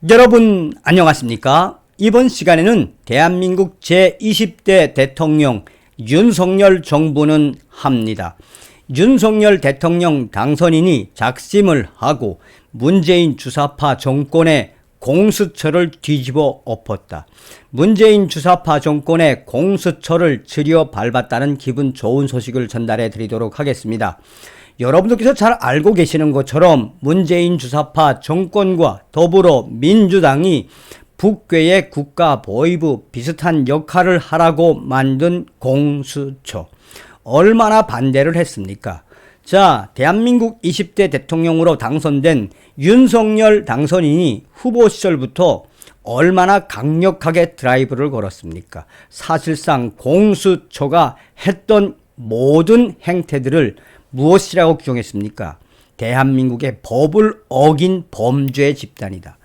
여러분 안녕하십니까? 이번 시간에는 대한민국 제20대 대통령 윤석열 정부는 합니다. 윤석열 대통령 당선인이 작심을 하고 문재인 주사파 정권의 공수처를 뒤집어 엎었다. 문재인 주사파 정권의 공수처를 들여 밟았다는 기분 좋은 소식을 전달해 드리도록 하겠습니다. 여러분들께서 잘 알고 계시는 것처럼 문재인 주사파 정권과 더불어민주당이 북괴의 국가보위부 비슷한 역할을 하라고 만든 공수처. 얼마나 반대를 했습니까? 자, 대한민국 20대 대통령으로 당선된 윤석열 당선인이 후보 시절부터 얼마나 강력하게 드라이브를 걸었습니까? 사실상 공수처가 했던 모든 행태들을 무엇이라고 규정했습니까? 대한민국의 법을 어긴 범죄 집단이다.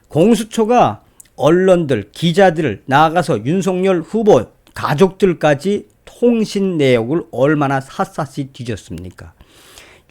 공수처가 언론들, 기자들을 나아가서 윤석열 후보 가족들까지 통신 내역을 얼마나 샅샅이 뒤졌습니까?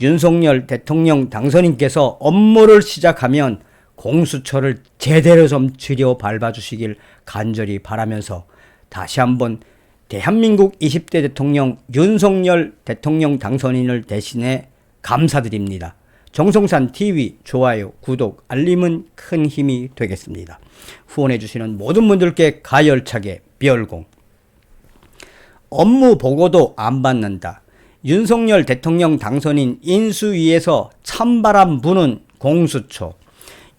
윤석열 대통령 당선인께서 업무를 시작하면 공수처를 제대로 좀 들여 밟아주시길 간절히 바라면서 다시 한번 대한민국 20대 대통령 윤석열 대통령 당선인을 대신해 감사드립니다. 정성산TV 좋아요, 구독, 알림은 큰 힘이 되겠습니다. 후원해주시는 모든 분들께 가열차게 별공. 업무 보고도 안 받는다. 윤석열 대통령 당선인 인수위에서 찬바람 부는 공수처.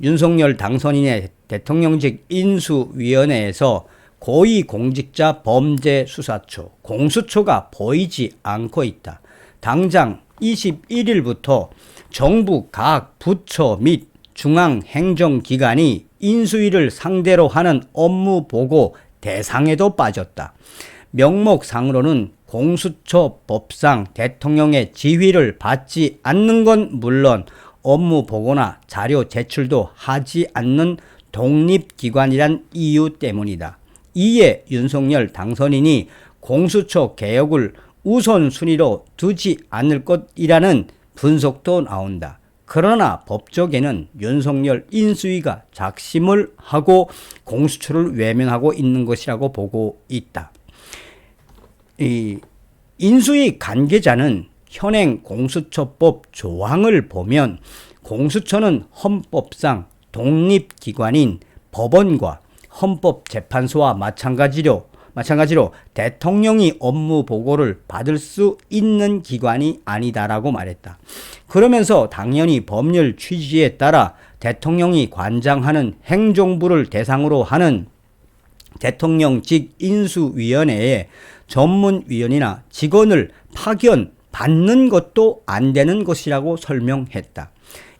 윤석열 당선인의 대통령직 인수위원회에서 고위공직자 범죄수사처, 공수처가 보이지 않고 있다. 당장 21일부터 정부 각 부처 및 중앙행정기관이 인수위를 상대로 하는 업무보고 대상에도 빠졌다. 명목상으로는 공수처 법상 대통령의 지휘를 받지 않는 건 물론 업무보고나 자료 제출도 하지 않는 독립기관이란 이유 때문이다. 이에 윤석열 당선인이 공수처 개혁을 우선순위로 두지 않을 것이라는 분석도 나온다. 그러나 법적에는 윤석열 인수위가 작심을 하고 공수처를 외면하고 있는 것이라고 보고 있다. 이 인수위 관계자는 현행 공수처법 조항을 보면 공수처는 헌법상 독립기관인 법원과 헌법재판소와 마찬가지로 대통령이 업무 보고를 받을 수 있는 기관이 아니다라고 말했다. 그러면서 당연히 법률 취지에 따라 대통령이 관장하는 행정부를 대상으로 하는 대통령직 인수위원회에 전문위원이나 직원을 파견받는 것도 안 되는 것이라고 설명했다.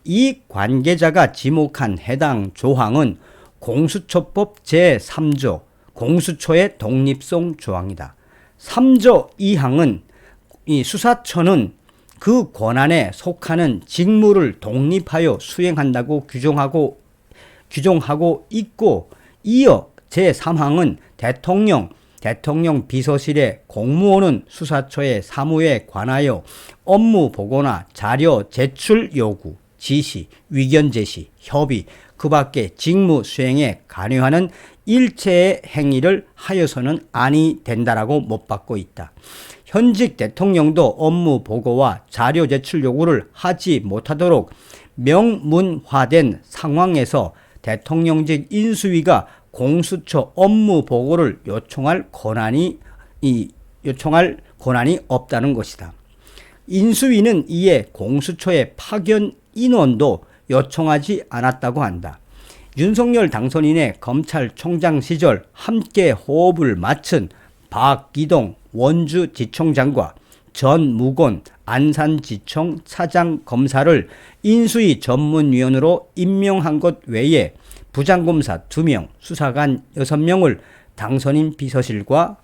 이 관계자가 지목한 해당 조항은 공수처법 제3조 공수처의 독립성 조항이다. 3조 2항은 이 수사처는 그 권한에 속하는 직무를 독립하여 수행한다고 규정하고 있고, 이어 제3항은 대통령 비서실의 공무원은 수사처의 사무에 관하여 업무 보고나 자료 제출 요구, 지시, 위견 제시, 협의, 그 밖에 직무 수행에 관여하는 일체의 행위를 하여서는 아니 된다라고 못 받고 있다. 현직 대통령도 업무 보고와 자료 제출 요구를 하지 못하도록 명문화된 상황에서 대통령직 인수위가 공수처 업무 보고를 요청할 권한이 없다는 것이다. 인수위는 이에 공수처의 파견 인원도 요청하지 않았다고 한다. 윤석열 당선인의 검찰총장 시절 함께 호흡을 맞춘 박기동 원주지청장과 전무곤 안산지청 차장검사를 인수위 전문위원으로 임명한 것 외에 부장검사 2명, 수사관 6명을 당선인 비서실과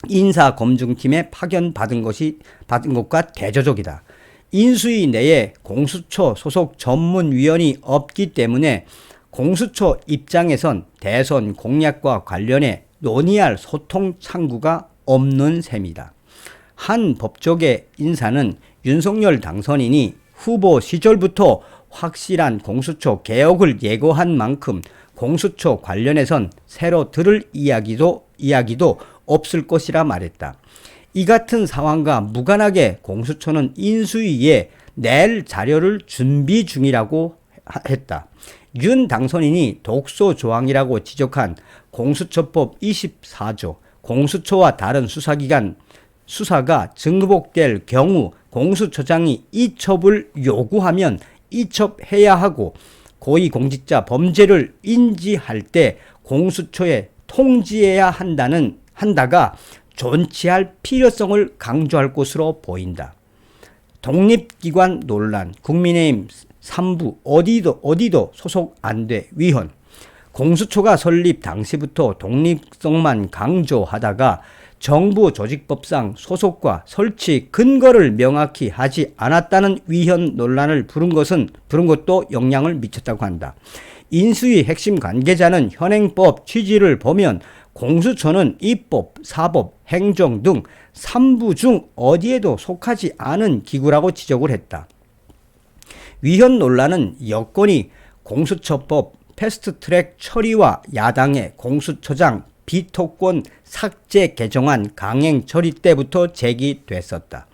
인사검증팀에 파견받은 것과 대조적이다. 인수위 내에 공수처 소속 전문위원이 없기 때문에 공수처 입장에선 대선 공약과 관련해 논의할 소통 창구가 없는 셈이다. 한 법조계 인사는 윤석열 당선인이 후보 시절부터 확실한 공수처 개혁을 예고한 만큼 공수처 관련해선 새로 들을 이야기도 없을 것이라 말했다. 이 같은 상황과 무관하게 공수처는 인수위에 낼 자료를 준비 중이라고 했다. 윤 당선인이 독소 조항이라고 지적한 공수처법 24조 공수처와 다른 수사기관 수사가 증폭될 경우 공수처장이 이첩을 요구하면 이첩해야 하고 고위공직자 범죄를 인지할 때 공수처에 통지해야 한다가 존치할 필요성을 강조할 것으로 보인다. 독립기관 논란, 국민의힘 3부 어디도 소속 안 돼 위헌. 공수처가 설립 당시부터 독립성만 강조하다가 정부 조직법상 소속과 설치 근거를 명확히 하지 않았다는 위헌 논란을 부른 것도 영향을 미쳤다고 한다. 인수위 핵심 관계자는 현행법 취지를 보면 공수처는 입법, 사법, 행정 등 3부 중 어디에도 속하지 않은 기구라고 지적을 했다. 위헌 논란은 여권이 공수처법 패스트트랙 처리와 야당의 공수처장 비토권 삭제 개정안 강행 처리 때부터 제기됐었다.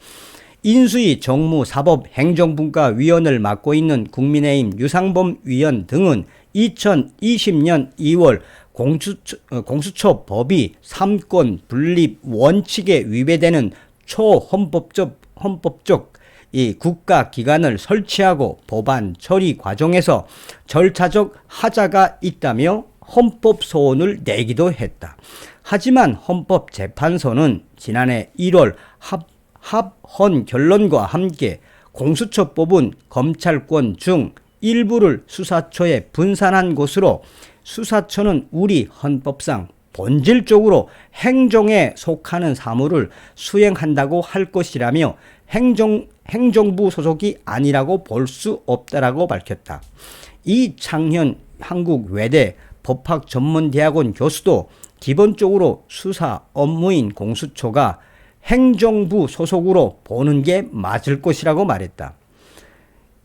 인수위 정무사법행정분과위원을 맡고 있는 국민의힘 유상범 위원 등은 2020년 2월 공수처법이 삼권 분립 원칙에 위배되는 초헌법적 이 국가기관을 설치하고 법안 처리 과정에서 절차적 하자가 있다며 헌법 소원을 내기도 했다. 하지만 헌법재판소는 지난해 1월 합헌 결론과 함께 공수처법은 검찰권 중 일부를 수사처에 분산한 것으로 수사처는 우리 헌법상 본질적으로 행정에 속하는 사무를 수행한다고 할 것이라며 행정부 소속이 아니라고 볼 수 없다라고 밝혔다. 이창현 한국외대 법학전문대학원 교수도 기본적으로 수사 업무인 공수처가 행정부 소속으로 보는 게 맞을 것이라고 말했다.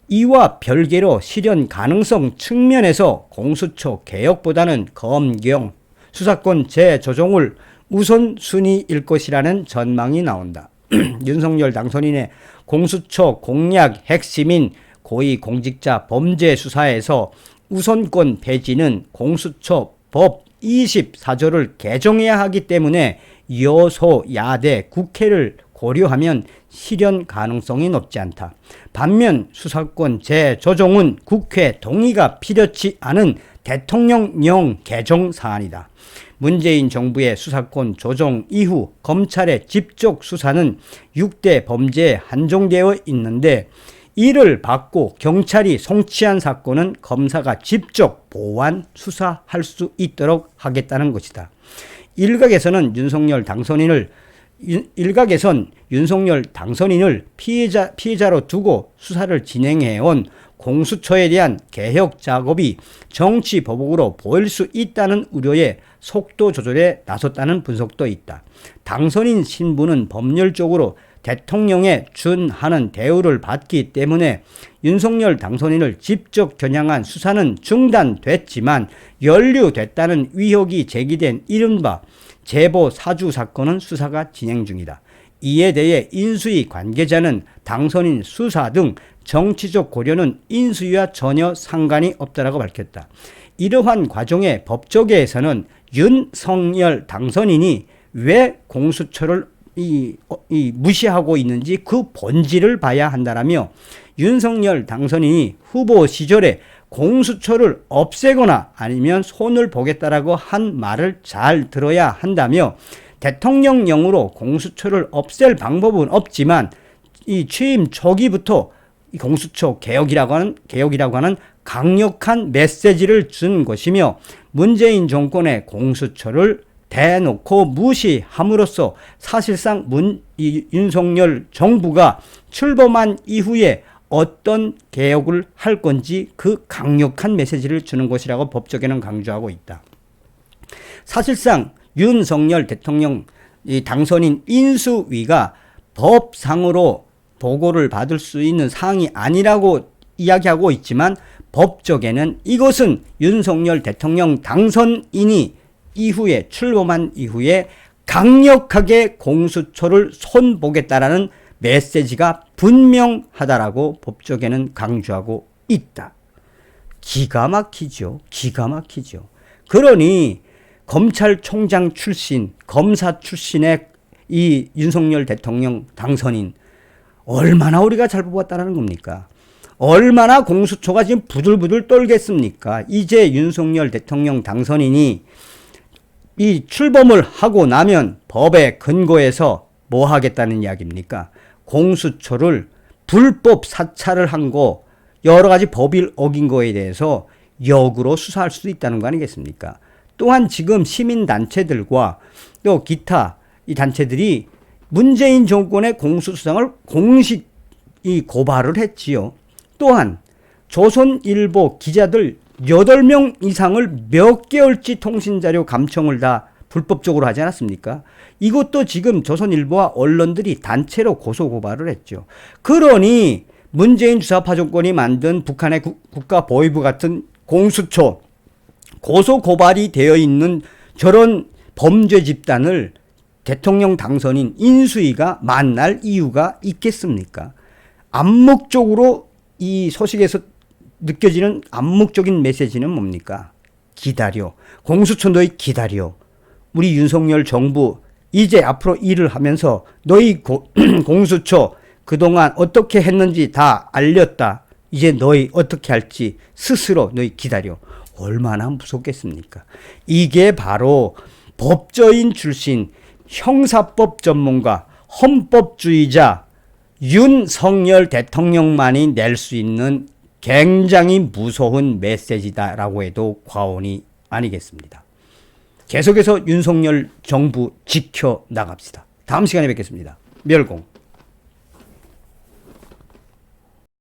이와 별개로 실현 가능성 측면에서 공수처 개혁보다는 검경, 수사권 재조정을 우선순위일 것이라는 전망이 나온다. 윤석열 당선인의 공수처 공약 핵심인 고위공직자 범죄 수사에서 우선권 폐지는 공수처법 24조를 개정해야 하기 때문에 여소야대 국회를 고려하면 실현 가능성이 높지 않다. 반면 수사권 재조정은 국회 동의가 필요치 않은 대통령령 개정 사안이다. 문재인 정부의 수사권 조정 이후 검찰의 직접 수사는 6대 범죄에 한정되어 있는데 이를 받고 경찰이 송치한 사건은 검사가 직접 보완 수사할 수 있도록 하겠다는 것이다. 일각에선 윤석열 당선인을 피해자로 두고 수사를 진행해온 공수처에 대한 개혁 작업이 정치 보복으로 보일 수 있다는 우려에 속도 조절에 나섰다는 분석도 있다. 당선인 신분은 법률적으로 대통령에 준하는 대우를 받기 때문에 윤석열 당선인을 직접 겨냥한 수사는 중단됐지만 연루됐다는 의혹이 제기된 이른바 제보 사주 사건은 수사가 진행 중이다. 이에 대해 인수위 관계자는 당선인 수사 등 정치적 고려는 인수위와 전혀 상관이 없다라고 밝혔다. 이러한 과정에 법조계에서는 윤석열 당선인이 왜 공수처를 무시하고 있는지 그 본질을 봐야 한다라며 윤석열 당선인이 후보 시절에 공수처를 없애거나 아니면 손을 보겠다라고 한 말을 잘 들어야 한다며 대통령령으로 공수처를 없앨 방법은 없지만 이 취임 초기부터 이 공수처 개혁이라고 하는 강력한 메시지를 준 것이며 문재인 정권의 공수처를 대놓고 무시함으로써 사실상 윤석열 정부가 출범한 이후에 어떤 개혁을 할 건지 그 강력한 메시지를 주는 것이라고 법조계는 강조하고 있다. 사실상 윤석열 대통령 당선인 인수위가 법상으로 보고를 받을 수 있는 사항이 아니라고 이야기하고 있지만 법적에는 이것은 윤석열 대통령 당선인이 이후에 출범한 이후에 강력하게 공수처를 손보겠다라는 메시지가 분명하다라고 법적에는 강조하고 있다. 기가 막히죠. 기가 막히죠. 그러니 검찰총장 출신, 검사 출신의 이 윤석열 대통령 당선인 얼마나 우리가 잘 뽑았다는 겁니까? 얼마나 공수처가 지금 부들부들 떨겠습니까? 이제 윤석열 대통령 당선인이 이 출범을 하고 나면 법에 근거해서 뭐 하겠다는 이야기입니까? 공수처를 불법 사찰을 한 거, 여러 가지 법을 어긴 거에 대해서 역으로 수사할 수도 있다는 거 아니겠습니까? 또한 지금 시민단체들과 또 기타 이 단체들이 문재인 정권의 공수수장을 공식 이 고발을 했지요. 또한 조선일보 기자들 8명 이상을 몇 개월치 통신자료 감청을 다 불법적으로 하지 않았습니까? 이것도 지금 조선일보와 언론들이 단체로 고소고발을 했죠. 그러니 문재인 주사파 정권이 만든 북한의 국가보위부 같은 공수처 고소고발이 되어 있는 저런 범죄 집단을 대통령 당선인 인수위가 만날 이유가 있겠습니까? 암묵적으로 이 소식에서 느껴지는 암묵적인 메시지는 뭡니까? 기다려. 공수처 너희 기다려. 우리 윤석열 정부 이제 앞으로 일을 하면서 너희 공수처 그동안 어떻게 했는지 다 알렸다. 이제 너희 어떻게 할지 스스로 너희 기다려. 얼마나 무섭겠습니까? 이게 바로 법조인 출신 형사법 전문가 헌법주의자 윤석열 대통령만이 낼 수 있는 굉장히 무서운 메시지다라고 해도 과언이 아니겠습니다. 계속해서 윤석열 정부 지켜나갑시다. 다음 시간에 뵙겠습니다. 멸공.